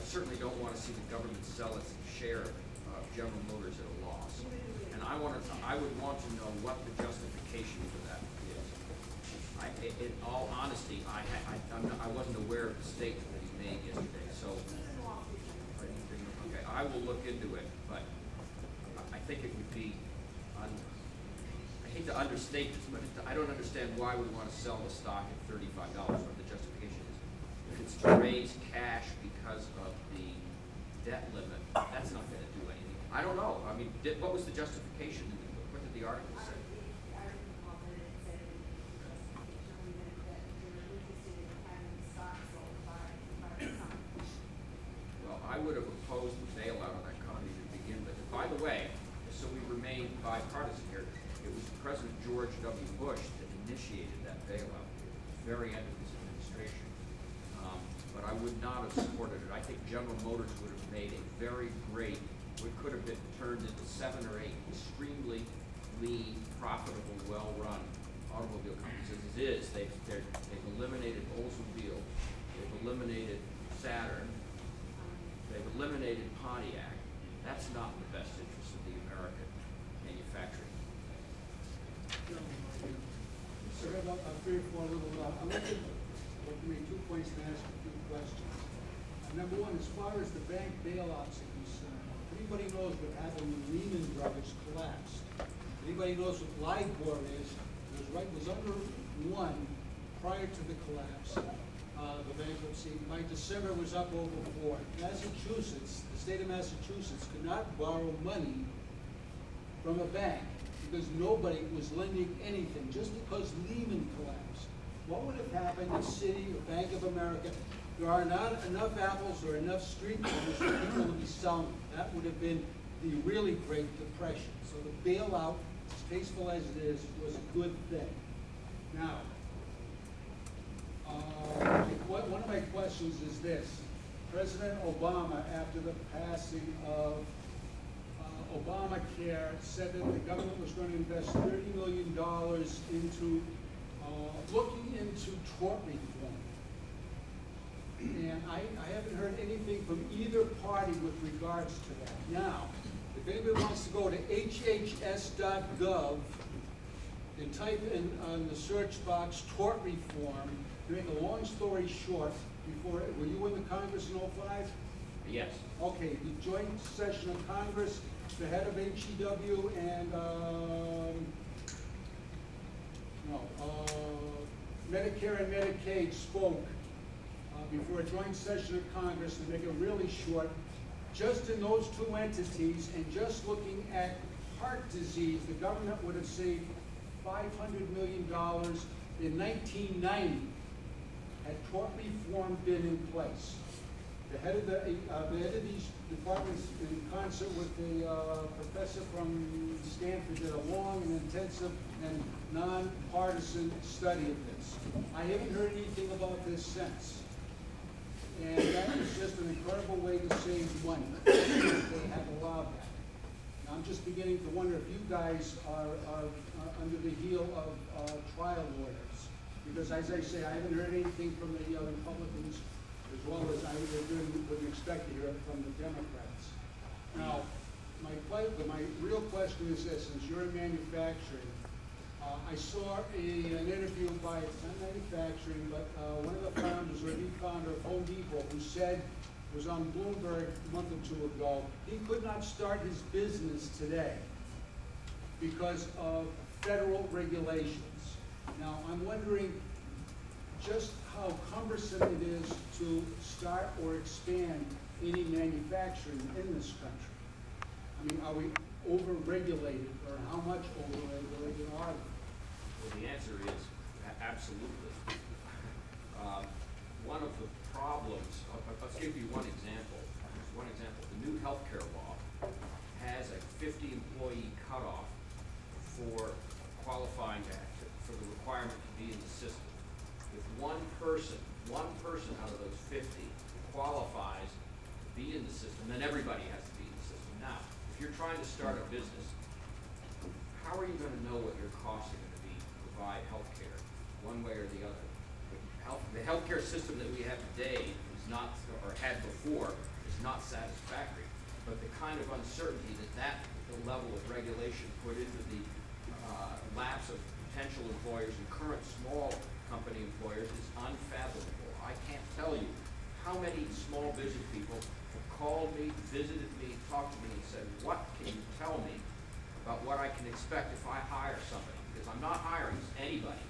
certainly don't want to see the government sell its share of General Motors at a loss. And I would want to know what the justification for that is. In all honesty, I wasn't aware of the statement that he made yesterday, so okay, I will look into it, but I think it would be, I hate to understate this, but I don't understand why we want to sell the stock at $35, what the justification is. If it's to raise cash because of the debt limit, that's not going to do anything. I don't know. I mean, what was the justification? What did the article say? Well, I would have opposed the bailout on that company to begin with. And by the way, so we remain bipartisan here, it was President George W. Bush that initiated that bailout at the very end of his administration. But I would not have supported it. I think General Motors would have made a very great, what could have been turned into 7 or 8 extremely lean, profitable, well-run automobile companies. As it is, they've eliminated Oldsmobile, they've eliminated Saturn, they've eliminated Pontiac. That's not in the best interest of the American manufacturing. Sir, I have about 3 or 4 little, I'm looking to make 2 points and ask a few questions. Number one, as far as the bank bailouts are concerned, anybody knows what happened when Lehman Brothers collapsed? Anybody knows what LIBOR is? It was under 1 prior to the collapse, the bankruptcy. By December, it was up over 4. Massachusetts, the state of Massachusetts, could not borrow money from a bank because nobody was lending anything, just because Lehman collapsed. What would have happened if Citi or Bank of America, there are not enough apples or enough street corners for people to be selling? That would have been the really Great Depression. So the bailout, as tasteful as it is, was a good thing. Now, one of my questions is this. President Obama, after the passing of Obamacare, said that the government was going to invest $30 million into looking into tort reform. And I haven't heard anything from either party with regards to that. Now, if anybody wants to go to hhs.gov and type in on the search box tort reform, to make a long story short, were you in the Congress in 05? Yes. Okay, the joint session of Congress, the head of HEW and Medicare and Medicaid spoke before a joint session of Congress, to make it really short. Just in those 2 entities and just looking at heart disease, the government would have saved $500 million in 1990 had tort reform been in place. The head of these departments, in concert with the professor from Stanford, did a long and intensive and non-partisan study of this. I haven't heard anything about this since. And that is just an incredible way to save money. They have allowed that. Now, I'm just beginning to wonder if you guys are under the heel of trial lawyers. Because as I say, I haven't heard anything from the Republicans, as well as I would expect to hear from the Democrats. Now, my real question is this: since you're in manufacturing, I saw an interview by, it's not manufacturing, but one of the founders, or the founder of Home Depot, who said, was on Bloomberg a month or 2 ago, he could not start his business today because of federal regulations. Now, I'm wondering just how cumbersome it is to start or expand any manufacturing in this country. I mean, are we over-regulated, or how much over-regulated are we? Well, the answer is absolutely. One of the problems, let's give you one example. The new healthcare law has a 50-employee cutoff for qualifying for the requirement to be in the system. If one person out of those 50 qualifies to be in the system, then everybody has to be in the system. Now, if you're trying to start a business, how are you going to know what your costs are going to be to provide health care, one way or the other? The healthcare system that we have today is not, or had before, is not satisfactory. But the kind of uncertainty that the level of regulation put into the laps of potential employers and current small company employers is unfathomable. I can't tell you how many small business people have called me, visited me, talked to me, and said, what can you tell me about what I can expect if I hire somebody? Because I'm not hiring anybody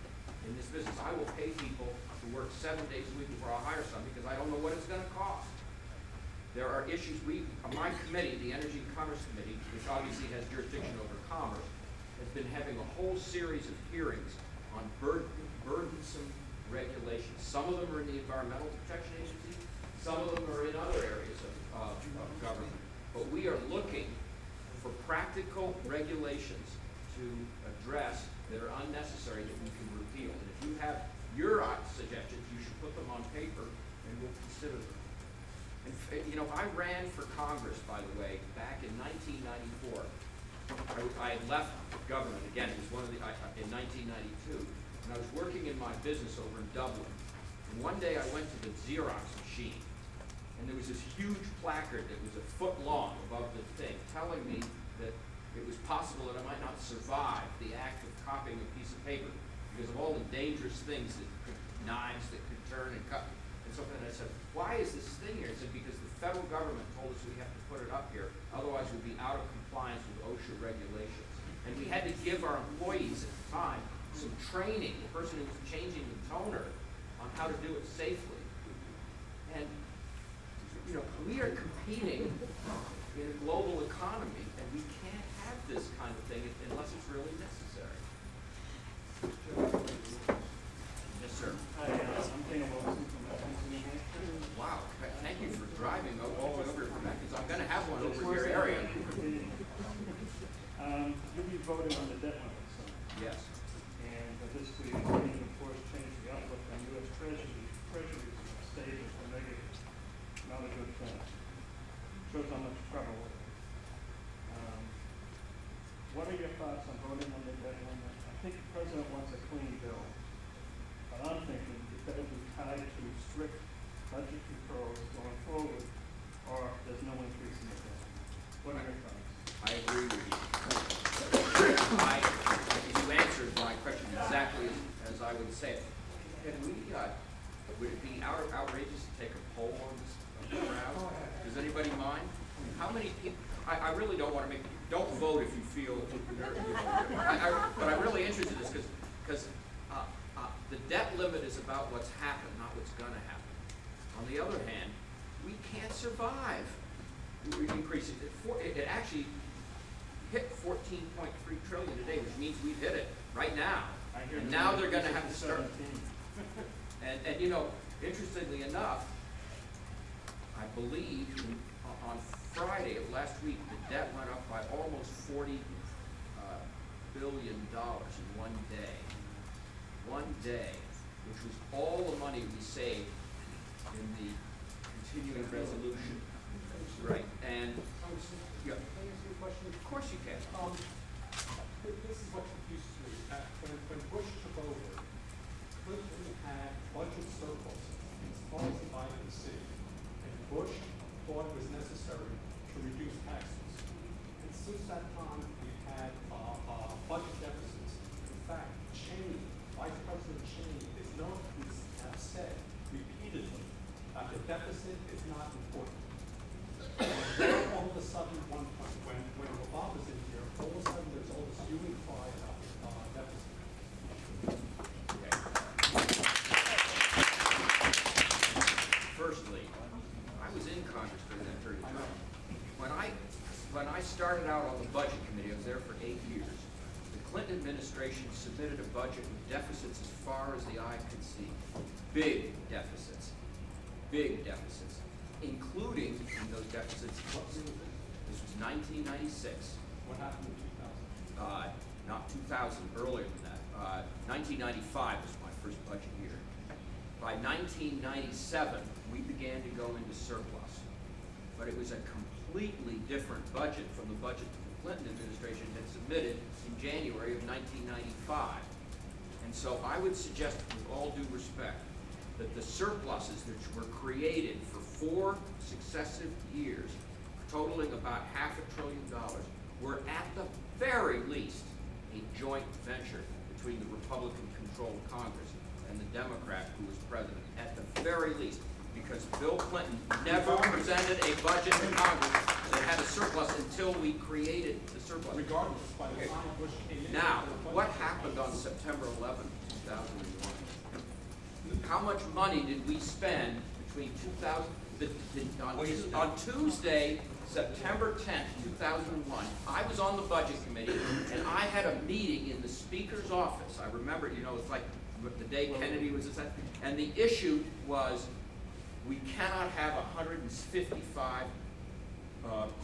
in this business. I will pay people to work 7 days a week before I'll hire somebody because I don't know what it's going to cost. There are issues. My committee, the Energy and Commerce Committee, which obviously has jurisdiction over commerce, has been having a whole series of hearings on burdensome regulations. Some of them are in the Environmental Protection Agency. Some of them are in other areas of government. But we are looking for practical regulations to address that are unnecessary that we can repeal. And if you have your suggestions, you should put them on paper and we'll consider them. And I ran for Congress, by the way, back in 1994. I had left government, again, it was in 1992, and I was working in my business over in Dublin. And one day I went to the Xerox machine, and there was this huge placard that was a foot long above the thing, telling me that it was possible that I might not survive the act of copying a piece of paper because of all the dangerous things knives that could turn and cut. And so then I said, why is this thing here? He said, because the federal government told us we have to put it up here, otherwise we'll be out of compliance with OSHA regulations. And we had to give our employees at the time some training, the person who was changing the toner, on how to do it safely. And we are competing in a global economy, and we can't have this kind of thing unless it's really necessary. Yes, sir. Hi, I'm Dana Wilson from Pennsylvania. Wow, thank you for driving all the way over from that, because I'm going to have one over your area. You'll be voting on the debt limit soon. Yes. And this week, being enforced change the outlook on U.S. Treasury stages for negative. Not a good thing. Shows how much trouble we're in. What are your thoughts on voting on the debt limit? I think the president wants a clean bill, but I'm thinking it better be tied to strict budget controls going forward, or there's no increase in the debt. What are your thoughts? I agree with you. You answered my question exactly as I would say it. Can we, would it be outrageous to take a poll on this crowd? Does anybody mind? How many people, I really don't want to don't vote if you feel, but I'm really interested in this because the debt limit is about what's happened, not what's going to happen. On the other hand, we can't survive. We increase it. It actually hit 14.3 trillion today, which means we've hit it right now. And now they're going to have to start. And interestingly enough, I believe on Friday of last week, the debt went up by almost $40 billion in one day. One day, which was all the money we saved in the continuing resolution. Right, and yeah. Can I ask you a question? Of course you can. This is what confuses me. When Bush took over, Clinton had budget surpluses as far as the eye could see, and Bush thought it was necessary to reduce taxes. And since that time, we've had budget deficits. In fact, Cheney, Vice President Cheney, is known to have said repeatedly that the deficit is not important. And all of a sudden, when Obama's in here, all of a sudden there's all this hue and cry about deficit. Okay. Firstly, I was in Congress during that period of time. When I started out on the Budget Committee, I was there for 8 years. The Clinton administration submitted a budget with deficits as far as the eye could see. Big deficits. Big deficits. Including in those deficits, this was 1996. What happened in 2000? Not 2000, earlier than that. 1995 was my first budget year. By 1997, we began to go into surplus. But it was a completely different budget from the budget that the Clinton administration had submitted in January of 1995. And so I would suggest, with all due respect, that the surpluses which were created for 4 successive years, totaling about $500 billion, were at the very least a joint venture between the Republican-controlled Congress and the Democrat who was president, at the very least, because Bill Clinton never presented a budget to Congress that had a surplus until we created the surplus. Regardless, by the time Bush came in. Now, what happened on September 11, 2001? How much money did we spend between 2000, on Tuesday, September 10th, 2001, I was on the Budget Committee, and I had a meeting in the Speaker's office. I remember, you know, it's like the day Kennedy was assassin, and the issue was, we cannot have a $155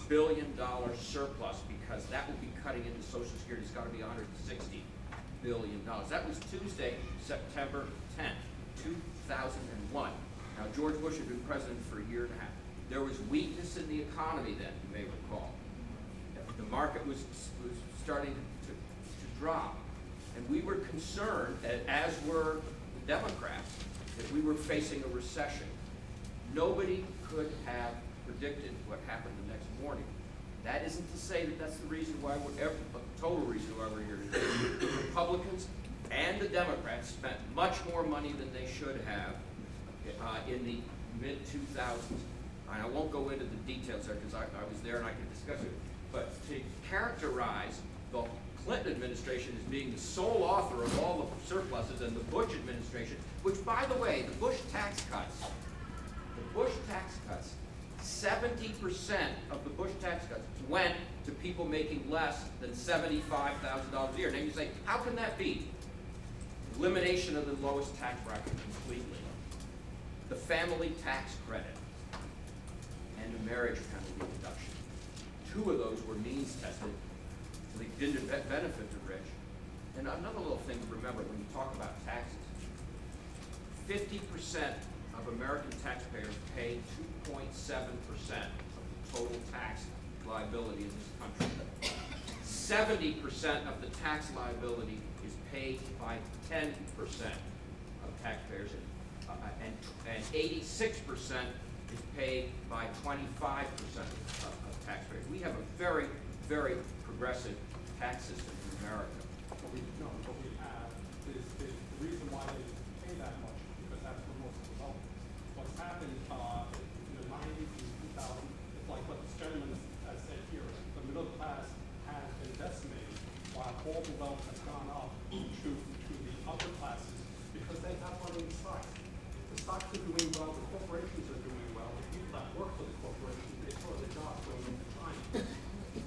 billion surplus because that would be cutting into Social Security. It's got to be $160 billion. That was Tuesday, September 10th, 2001. Now, George Bush had been president for a year and a half. There was weakness in the economy then, you may recall. The market was starting to drop. And we were concerned, as were the Democrats, that we were facing a recession. Nobody could have predicted what happened the next morning. That isn't to say that that's the reason why the total reason why we're here today. The Republicans and the Democrats spent much more money than they should have in the mid-2000s. And I won't go into the details there because I was there and I can discuss it. But to characterize the Clinton administration as being the sole author of all the surpluses, and the Bush administration, which, by the way, the Bush tax cuts, 70% of the Bush tax cuts went to people making less than $75,000 a year. Now you say, how can that be? Elimination of the lowest tax bracket completely. The family tax credit and the marriage penalty deduction. 2 of those were means tested, so they didn't benefit the rich. And another little thing to remember when you talk about taxes, 50% of American taxpayers pay 2.7% of the total tax liability in this country. 70% of the tax liability is paid by 10% of taxpayers, and 86% is paid by 25% of taxpayers. We have a very, very progressive tax system in America. What we have is the reason why they pay that much, because that's for most of the wealth. What's happened in the 90s and 2000s, it's like what this gentleman has said here, the middle class has been decimated while all the wealth has gone up to the upper classes because they have money in stocks. The stocks are doing well, the corporations are doing well, the people that work for the corporations, they saw the jobs going into time.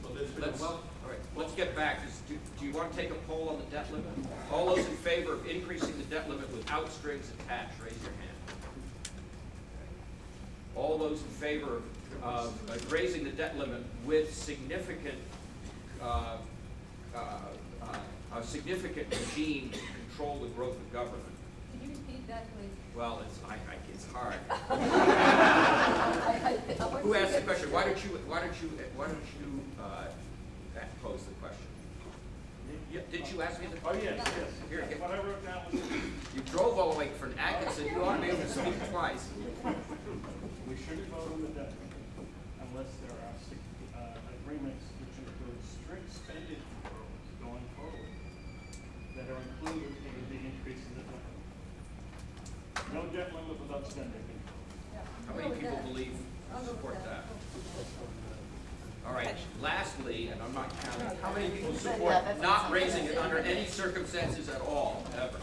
So there's been All right, let's get back. Do you want to take a poll on the debt limit? All those in favor of increasing the debt limit without strings attached, raise your hand. All those in favor of raising the debt limit with significant a significant regime to control the growth of government. Can you repeat that, please? Well, it's hard. Who asked the question? Why don't you pose the question? Did you ask me the Oh, question? yes, yes. Here, Yes, what I wrote down was, you drove all the way from Atkinson. You ought to be able to speak twice. we shouldn't vote on the debt unless there are agreements which include strict spending controls going forward that are included in the increase in the debt limit. No debt limit without spending control. How many people believe support that? All right, lastly, and I'm not counting, how many people support not raising it under any circumstances at all, ever?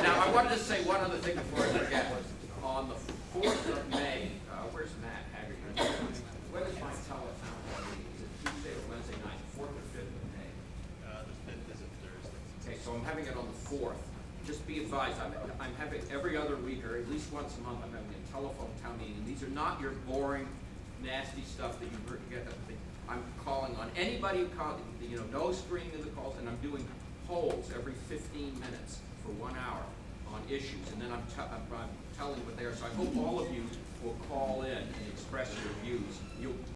Now, I wanted to say one other thing before I forget. On the 4th of May, where's Matt Haggard? When is my telethon? Is it Tuesday or Wednesday night, 4th or 5th of May? The 5th is a Thursday. Okay, so I'm having it on the 4th. Just be advised, I'm having every other week, or at least once a month, I'm having a telephone town meeting. These are not your boring, nasty stuff that you get. I'm calling on anybody who calls, no screening of the calls, and I'm doing polls every 15 minutes for 1 hour on issues, and then I'm telling what they are. So I hope all of you will call in and express your views.